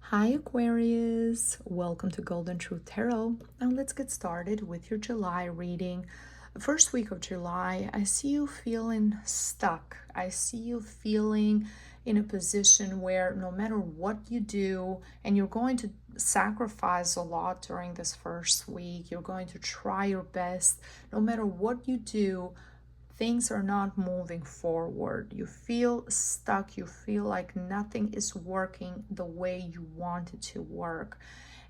Hi Aquarius, welcome to Golden Truth Tarot. Now let's get started with your July reading. The first week of July, I see you feeling stuck. I see you feeling in a position where no matter what you do, and you're going to sacrifice a lot during this first week, you're going to try your best, no matter what you do, things are not moving forward. You feel stuck. You feel like nothing is working the way you want it to work.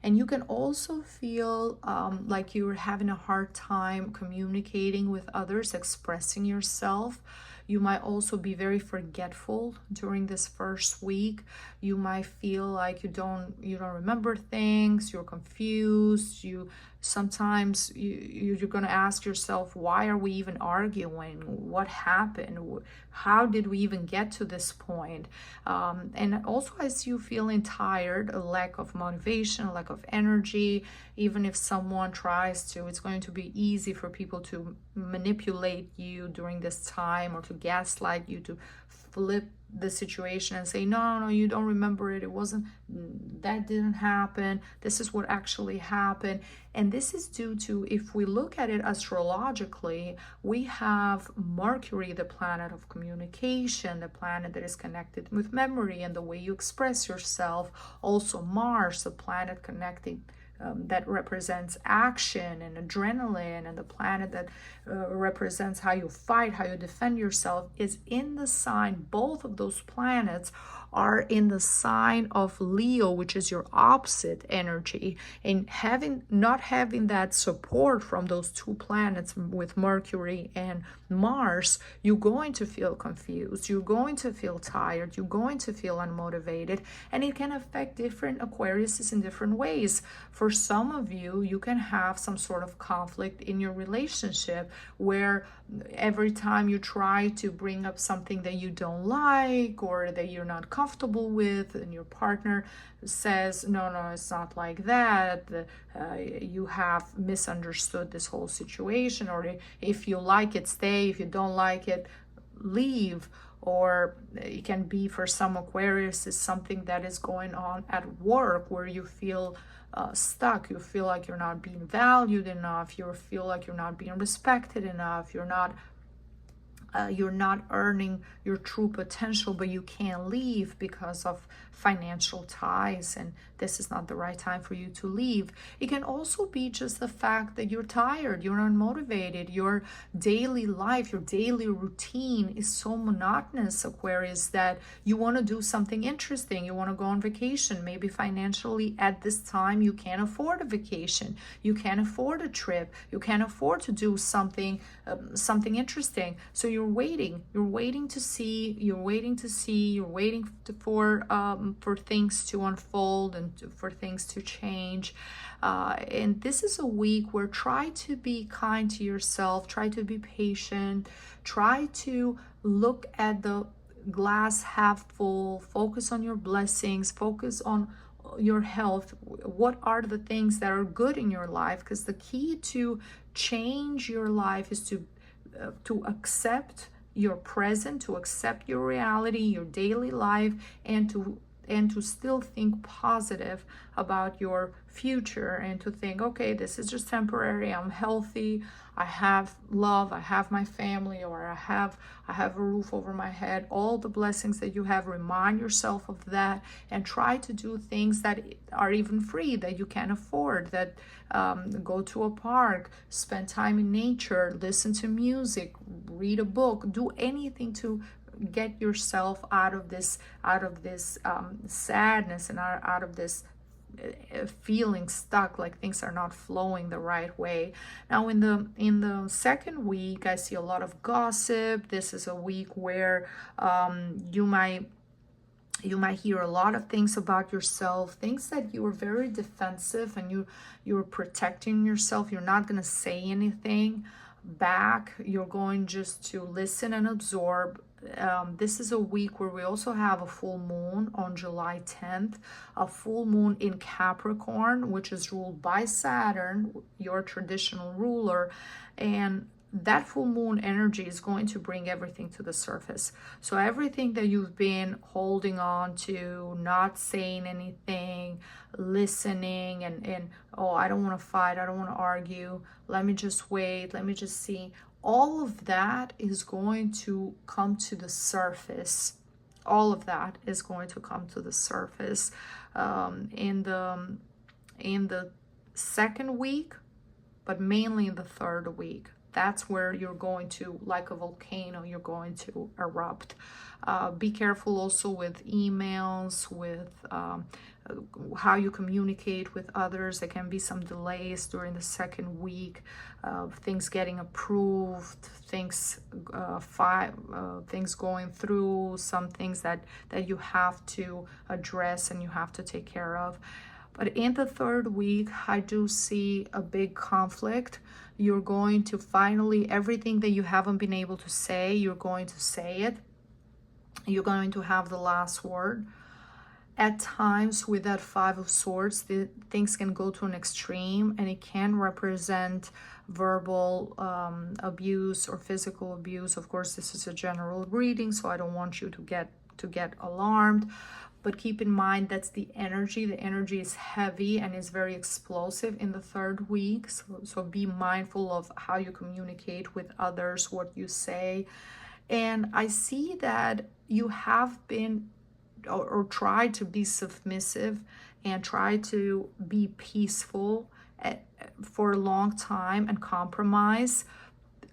And you can also feel like you're having a hard time communicating with others, expressing yourself. You might also be very forgetful during this first week. You might feel like you don't remember things, you're confused, sometimes you're going to ask yourself, why are we even arguing? What happened? How did we even get to this point? And also, I see you feeling tired, a lack of motivation, a lack of energy. Even if someone tries to, it's going to be easy for people to manipulate you during this time, or to gaslight you, to flip the situation and say, no, you don't remember it, that didn't happen, this is what actually happened. And this is due to, if we look at it astrologically, we have Mercury, the planet of communication, the planet that is connected with memory and the way you express yourself. Also Mars, the planet connecting that represents action and adrenaline, and the planet that represents how you fight, how you defend yourself, is in the sign. Both of those planets are in the sign of Leo, which is your opposite energy. And not having that support from those two planets with Mercury and Mars, you're going to feel confused, you're going to feel tired, you're going to feel unmotivated, and it can affect different Aquariuses in different ways. For some of you, you can have some sort of conflict in your relationship, where every time you try to bring up something that you don't like or that you're not comfortable with, and your partner says, no, it's not like that, you have misunderstood this whole situation, or if you like it, stay, if you don't like it, leave. Or it can be, for some Aquarius, is something that is going on at work, where you feel stuck, you feel like you're not being valued enough, you feel like you're not being respected enough, you're not earning your true potential, but you can't leave because of financial ties, and this is not the right time for you to leave. It can also be just the fact that you're tired, you're unmotivated, your daily life, your daily routine is so monotonous, Aquarius, that you want to do something interesting. You want to go on vacation. Maybe financially at this time you can't afford a vacation, you can't afford a trip, you can't afford to do something interesting. So you're waiting to see, you're waiting for things to unfold and for things to change. And this is a week where try to be kind to yourself, try to be patient, try to look at the glass half full, focus on your blessings, focus on your health. What are the things that are good in your life? Because the key to change your life is to accept your present, to accept your reality, your daily life, and to still think positive about your future, and to think, okay, this is just temporary, I'm healthy, I have love, I have my family, or I have a roof over my head. All the blessings that you have, remind yourself of that, and try to do things that are even free, that you can afford, that go to a park, spend time in nature, listen to music, read a book, do anything to get yourself out of this sadness, and out of this feeling stuck, like things are not flowing the right way. Now in the second week, I see a lot of gossip. This is a week where you might hear a lot of things about yourself, things that you were very defensive, and you're protecting yourself. You're not going to say anything back, you're going just to listen and absorb. This is a week where we also have a full moon on July 10th, a full moon in Capricorn, which is ruled by Saturn, your traditional ruler. And that full moon energy is going to bring everything to the surface. So everything that you've been holding on to, not saying anything, listening, and oh, I don't want to fight, I don't want to argue, let me just wait, let me just see, all of that is going to come to the surface. All of that is going to come to the surface in the second week, but mainly in the third week. That's where you're going to, like a volcano, you're going to erupt. Be careful also with emails, with how you communicate with others. There can be some delays during the second week, things getting approved, things going through, some things that you have to address and you have to take care of. But in the third week, I do see a big conflict. You're going to finally, everything that you haven't been able to say, you're going to say it. You're going to have the last word. At times with that Five of Swords, things can go to an extreme, and it can represent verbal abuse or physical abuse. Of course, this is a general reading, so I don't want you to get alarmed. But keep in mind, that's the energy. The energy is heavy and is very explosive in the third week. So be mindful of how you communicate with others, what you say. And I see that you have been or try to be submissive and try to be peaceful for a long time and compromise.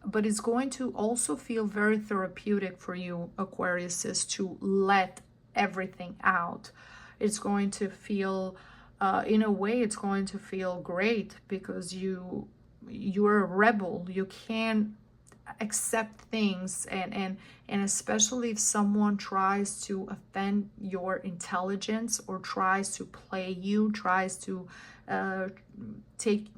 But it's going to also feel very therapeutic for you, Aquariuses, to let everything out. It's going to feel in a way, it's going to feel great, because you're a rebel. You can accept things, and especially if someone tries to offend your intelligence or tries to play you, tries to take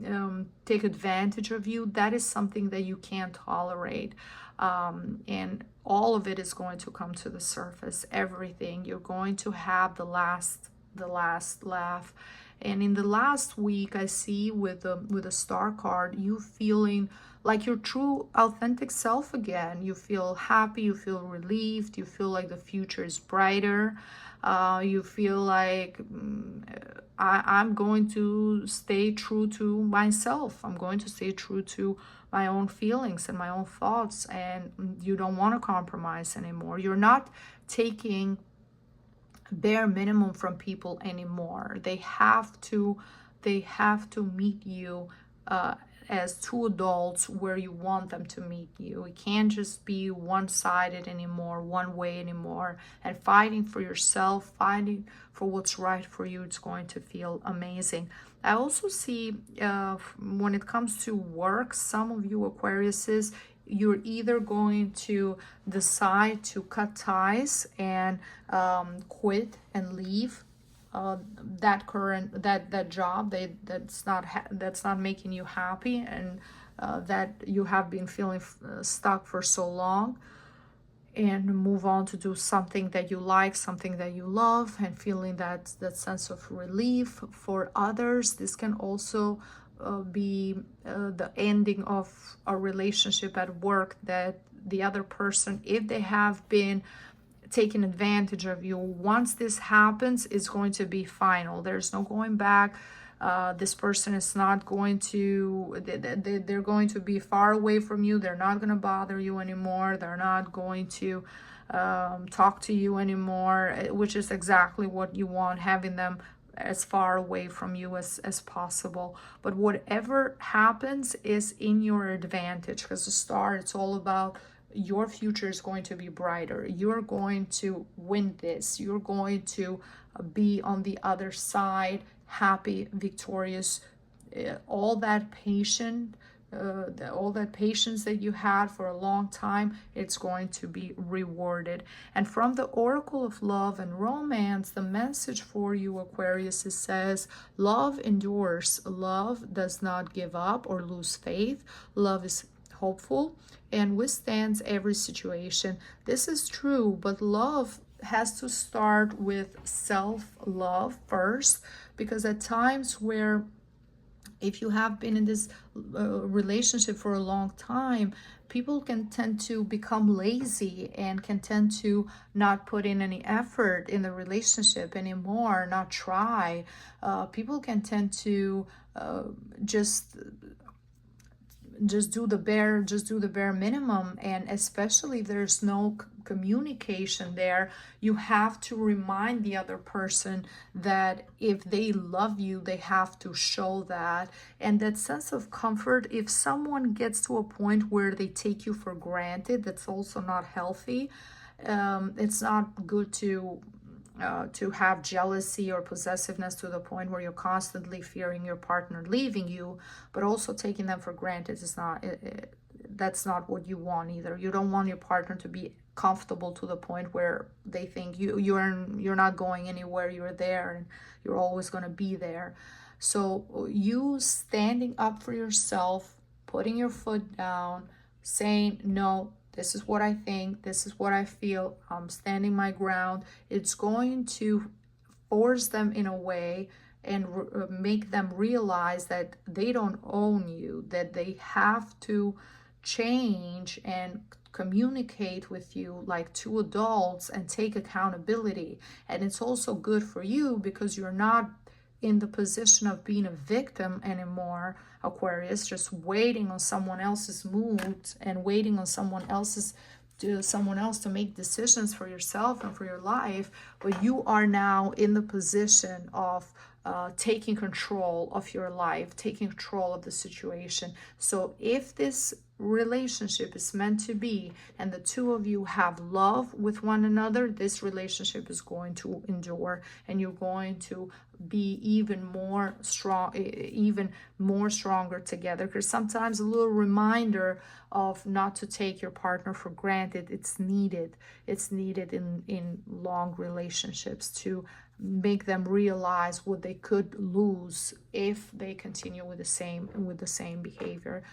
advantage of you, that is something that you can't tolerate. And all of it is going to come to the surface. Everything. You're going to have the last laugh. And in the last week, I see with the Star card, you feeling like your true authentic self again. You feel happy, you feel relieved, you feel like the future is brighter. You feel like I'm going to stay true to myself. I'm going to stay true to my own feelings and my own thoughts, and you don't want to compromise anymore. You're not taking bare minimum from people anymore. They have to meet you as two adults where you want them to meet you. It can't just be one-sided anymore, one way anymore. And fighting for yourself, fighting for what's right for you, it's going to feel amazing. I also see when it comes to work, some of you Aquariuses, you're either going to decide to cut ties and quit and leave that job that's not making you happy, and that you have been feeling stuck for so long, and move on to do something that you like, something that you love, and feeling that sense of relief. For others, this can also be the ending of a relationship at work, that the other person, if they have been taking advantage of you, once this happens, it's going to be final. There's no going back. This person is not going to, they're going to be far away from you. They're not going to bother you anymore. They're not going to talk to you anymore, which is exactly what you want, having them as far away from you as possible. But whatever happens is in your advantage, because the Star, it's all about your future is going to be brighter. You're going to win this. You're going to be on the other side, happy, victorious. All that patience that you had for a long time, it's going to be rewarded. And from the Oracle of Love and Romance, the message for you, Aquarius, it says, love endures. Love does not give up or lose faith. Love is hopeful and withstands every situation. This is true, but love has to start with self-love first, because at times where If you have been in this relationship for a long time, people can tend to become lazy and can tend to not put in any effort in the relationship anymore, not try. People can tend to just do the bare minimum, and especially if there's no communication there, you have to remind the other person that if they love you, they have to show that. And that sense of comfort, if someone gets to a point where they take you for granted, that's also not healthy. It's not good to have jealousy or possessiveness to the point where you're constantly fearing your partner leaving you, but also taking them for granted is not, that's not what you want either. You don't want your partner to be comfortable to the point where they think you're not going anywhere, you're there and you're always going to be there. So you standing up for yourself, putting your foot down, saying no, this is what I think, this is what I feel, I'm standing my ground, it's going to force them in a way and make them realize that they don't own you, that they have to change and communicate with you like two adults and take accountability. And it's also good for you because you're not in the position of being a victim anymore, Aquarius, just waiting on someone else's mood and waiting on someone else to make decisions for yourself and for your life. But you are now in the position of taking control of your life, taking control of the situation. So if this relationship is meant to be and the two of you have love with one another, this relationship is going to endure and you're going to be even more stronger together. Because sometimes a little reminder of not to take your partner for granted, it's needed in long relationships to make them realize what they could lose if they continue with the same behavior.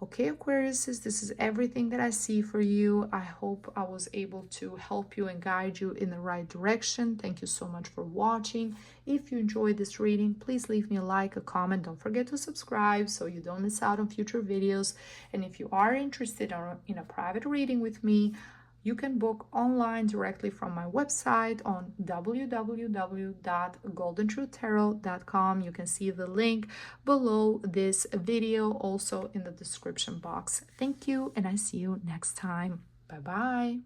Okay, Aquarius, this is everything that I see for you. I hope I was able to help you and guide you in the right direction. Thank you so much for watching. If you enjoyed this reading, please leave me a like, a comment. Don't forget to subscribe so you don't miss out on future videos. And if you are interested in a private reading with me, you can book online directly from my website on www.goldentruthtarot.com. You can see the link below this video, also in the description box. Thank you, and I see you next time. Bye-bye.